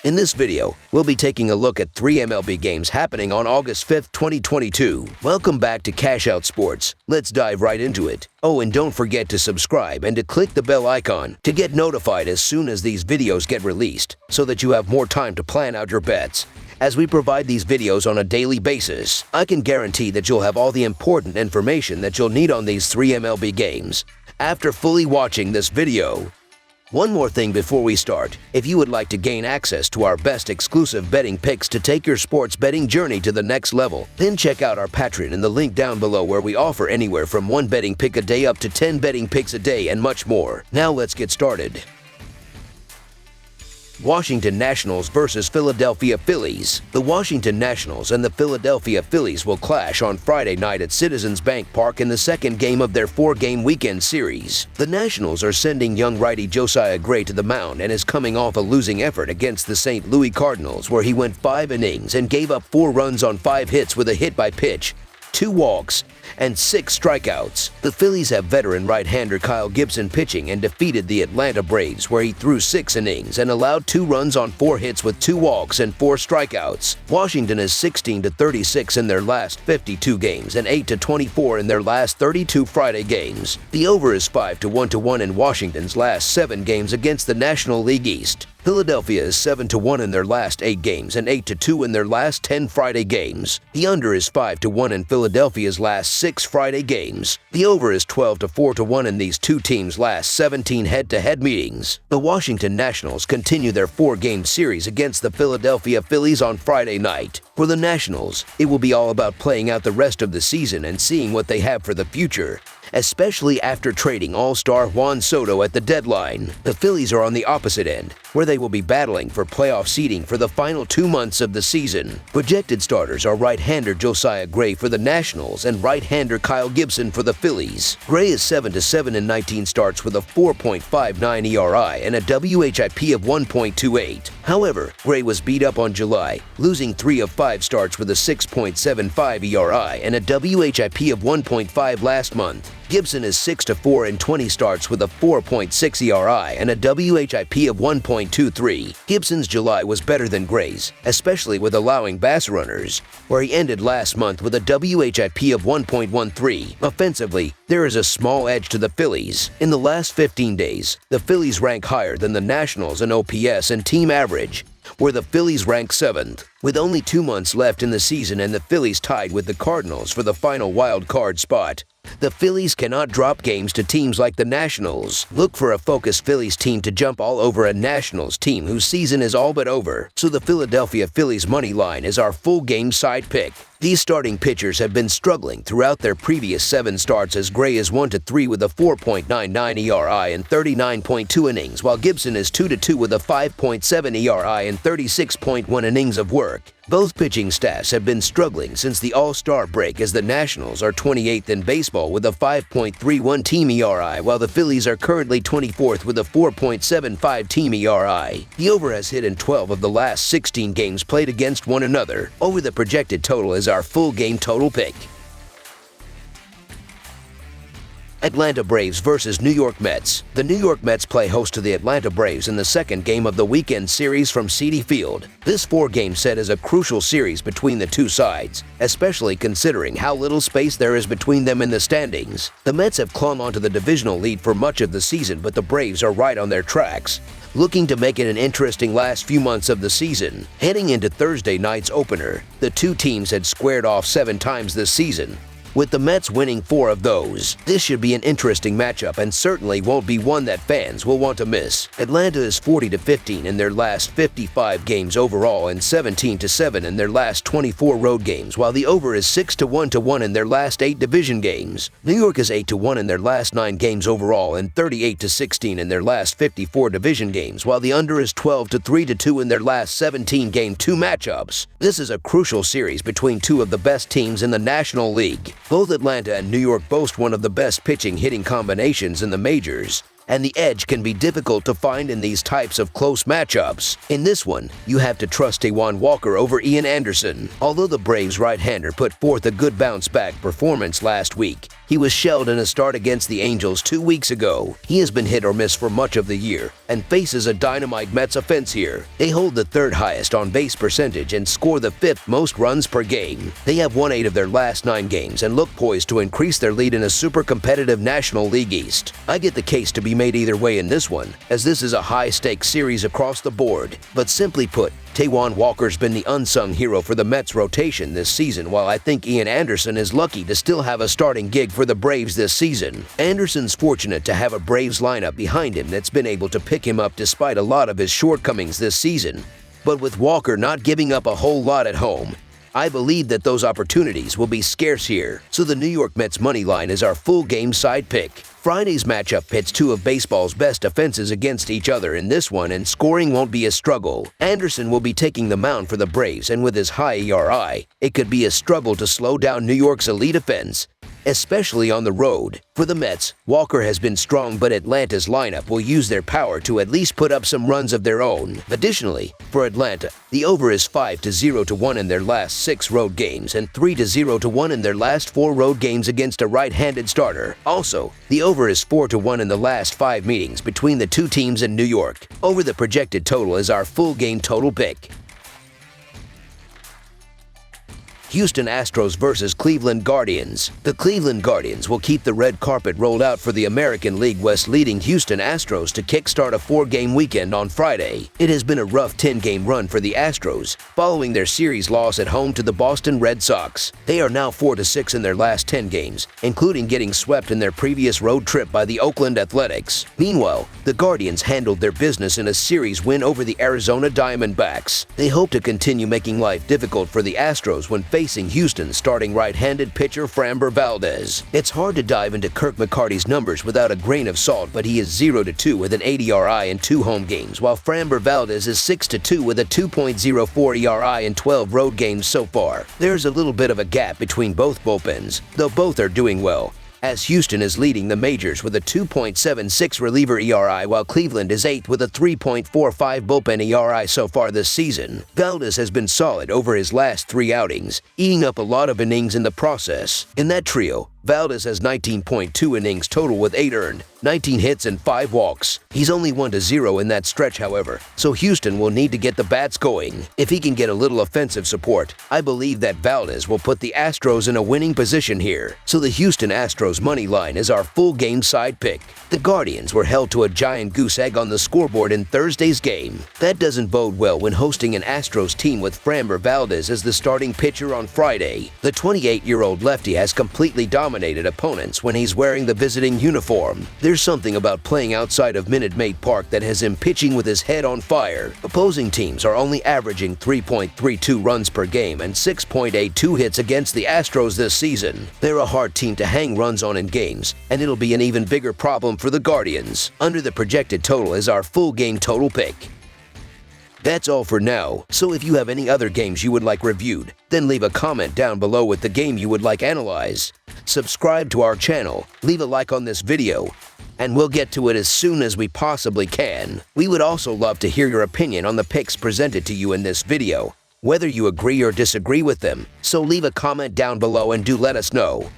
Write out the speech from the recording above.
In this video, we'll be taking a look at 3 MLB games happening on August 5th, 2022. Welcome back to Cash Out Sports. Let's dive right into it. Oh, and don't forget to subscribe and to click the bell icon to get notified as soon as these videos get released, so that you have more time to plan out your bets. As we provide these videos on a daily basis, I can guarantee that you'll have all the important information that you'll need on these 3 MLB games after fully watching this video. One more thing before we start. If you would like to gain access to our best exclusive betting picks to take your sports betting journey to the next level, then check out our Patreon in the link down below, where we offer anywhere from 1 betting pick a day up to 10 betting picks a day and much more. Now let's get started. Washington Nationals versus Philadelphia Phillies. The Washington Nationals and the Philadelphia Phillies will clash on Friday night at Citizens Bank Park in the second game of their 4-game weekend series. The Nationals are sending young righty Josiah Gray to the mound and is coming off a losing effort against the St. Louis Cardinals, where he went 5 innings and gave up 4 runs on 5 hits with a hit by pitch, 2 walks, and 6 strikeouts. The Phillies have veteran right-hander Kyle Gibson pitching and defeated the Atlanta Braves, where he threw 6 innings and allowed 2 runs on 4 hits with 2 walks and 4 strikeouts. Washington is 16-36 in their last 52 games and 8-24 in their last 32 Friday games. The over is 5-1 in Washington's last 7 games against the National League East. Philadelphia is 7-1 in their last 8 games and 8-2 in their last 10 Friday games. The under is 5-1 in Philadelphia's last 6 Friday games. The over is 12-4 in these two teams' last 17 head-to-head meetings. The Washington Nationals continue their 4-game series against the Philadelphia Phillies on Friday night. For the Nationals, it will be all about playing out the rest of the season and seeing what they have for the future, especially after trading all-star Juan Soto at the deadline. The Phillies are on the opposite end, where they will be battling for playoff seeding for the final 2 months of the season. Projected starters are right-hander Josiah Gray for the Nationals and right-hander Kyle Gibson for the Phillies. Gray is 7-7 in 19 starts with a 4.59 ERI and a WHIP of 1.28. However, Gray was beat up on July, losing 3 of 5 starts with a 6.75 ERI and a WHIP of 1.5 last month. Gibson is 6-4 in 20 starts with a 4.6 ERI and a WHIP of 1.23. Gibson's July was better than Gray's, especially with allowing base runners, where he ended last month with a WHIP of 1.13. Offensively, there is a small edge to the Phillies. In the last 15 days, the Phillies rank higher than the Nationals in OPS and team average, where the Phillies rank 7th. With only 2 months left in the season and the Phillies tied with the Cardinals for the final wild card spot, the Phillies cannot drop games to teams like the Nationals. Look for a focused Phillies team to jump all over a Nationals team whose season is all but over. So the Philadelphia Phillies money line is our full game side pick. These starting pitchers have been struggling throughout their previous 7 starts, as Gray is 1-3 with a 4.99 ERI and 39.2 innings, while Gibson is 2-2 with a 5.7 ERI and 36.1 innings of work. Both pitching staffs have been struggling since the All-Star break, as the Nationals are 28th in baseball with a 5.31 team ERI, while the Phillies are currently 24th with a 4.75 team ERI. The over has hit in 12 of the last 16 games played against one another. Over the projected total is our full game total pick. Atlanta Braves versus New York Mets. The New York Mets play host to the Atlanta Braves in the second game of the weekend series from Citi Field. This 4-game set is a crucial series between the two sides, especially considering how little space there is between them in the standings. The Mets have clung onto the divisional lead for much of the season, but the Braves are right on their tracks, looking to make it an interesting last few months of the season. Heading into Thursday night's opener, the two teams had squared off 7 times this season, with the Mets winning 4 of those. This should be an interesting matchup and certainly won't be one that fans will want to miss. Atlanta is 40-15 in their last 55 games overall and 17-7 in their last 24 road games, while the over is 6-1 in their last 8 division games. New York is 8-1 in their last 9 games overall and 38-16 in their last 54 division games, while the under is 12-3 in their last 17 game 2 matchups. This is a crucial series between 2 of the best teams in the National League. Both Atlanta and New York boast one of the best pitching-hitting combinations in the majors, and the edge can be difficult to find in these types of close matchups. In this one, you have to trust Taijuan Walker over Ian Anderson. Although the Braves right-hander put forth a good bounce-back performance last week, He was shelled in a start against the Angels 2 weeks ago. He has been hit or miss for much of the year and faces a dynamite Mets offense here. They hold the third highest on-base percentage and score the fifth most runs per game. They have won 8 of their last 9 games and look poised to increase their lead in a super competitive National League East. I get the case to be made either way in this one, as this is a high-stakes series across the board. But simply put, Taijuan Walker's been the unsung hero for the Mets rotation this season, while I think Ian Anderson is lucky to still have a starting gig for the Braves this season. Anderson's fortunate to have a Braves lineup behind him that's been able to pick him up despite a lot of his shortcomings this season. But with Walker not giving up a whole lot at home, I believe that those opportunities will be scarce here, so the New York Mets money line is our full game side pick. Friday's matchup pits 2 of baseball's best offenses against each other in this one, and scoring won't be a struggle. Anderson will be taking the mound for the Braves, and with his high ERI, it could be a struggle to slow down New York's elite offense, especially on the road. For the Mets, Walker has been strong, but Atlanta's lineup will use their power to at least put up some runs of their own. Additionally, for Atlanta, the over is 5-0-1 in their last 6 road games and 3-0-1 in their last 4 road games against a right-handed starter. Also, the over is 4-1 in the last 5 meetings between the two teams in New York. Over the projected total is our full game total pick. Houston Astros versus Cleveland Guardians. The Cleveland Guardians will keep the red carpet rolled out for the American League West leading Houston Astros to kickstart a 4-game weekend on Friday. It has been a rough 10-game run for the Astros, following their series loss at home to the Boston Red Sox. They are now 4-6 in their last 10 games, including getting swept in their previous road trip by the Oakland Athletics. Meanwhile, the Guardians handled their business in a series win over the Arizona Diamondbacks. They hope to continue making life difficult for the Astros when facing Houston's starting right-handed pitcher Framber Valdez. It's hard to dive into Kirk McCarty's numbers without a grain of salt, but he is 0-2 with an 8 ERI in 2 home games, while Framber Valdez is 6-2 with a 2.04 ERI in 12 road games so far. There's a little bit of a gap between both bullpens, though both are doing well, as Houston is leading the majors with a 2.76 reliever ERI, while Cleveland is 8th with a 3.45 bullpen ERI so far this season. Valdez has been solid over his last 3 outings, eating up a lot of innings in the process. In that trio, Valdez has 19.2 innings total with 8 earned, 19 hits and 5 walks. He's only 1-0 in that stretch, however, so Houston will need to get the bats going. If he can get a little offensive support, I believe that Valdez will put the Astros in a winning position here. So the Houston Astros money line is our full game side pick. The Guardians were held to a giant goose egg on the scoreboard in Thursday's game. That doesn't bode well when hosting an Astros team with Framber Valdez as the starting pitcher on Friday. The 28-year-old lefty has completely dominated opponents when he's wearing the visiting uniform. There's something about playing outside of Minute Maid Park that has him pitching with his head on fire. Opposing teams are only averaging 3.32 runs per game and 6.82 hits against the Astros this season. They're a hard team to hang runs on in games, and it'll be an even bigger problem for the Guardians. Under the projected total is our full game total pick. That's all for now, so if you have any other games you would like reviewed, then leave a comment down below with the game you would like analyzed. Subscribe to our channel, leave a like on this video, and we'll get to it as soon as we possibly can. We would also love to hear your opinion on the picks presented to you in this video, whether you agree or disagree with them, so leave a comment down below and do let us know.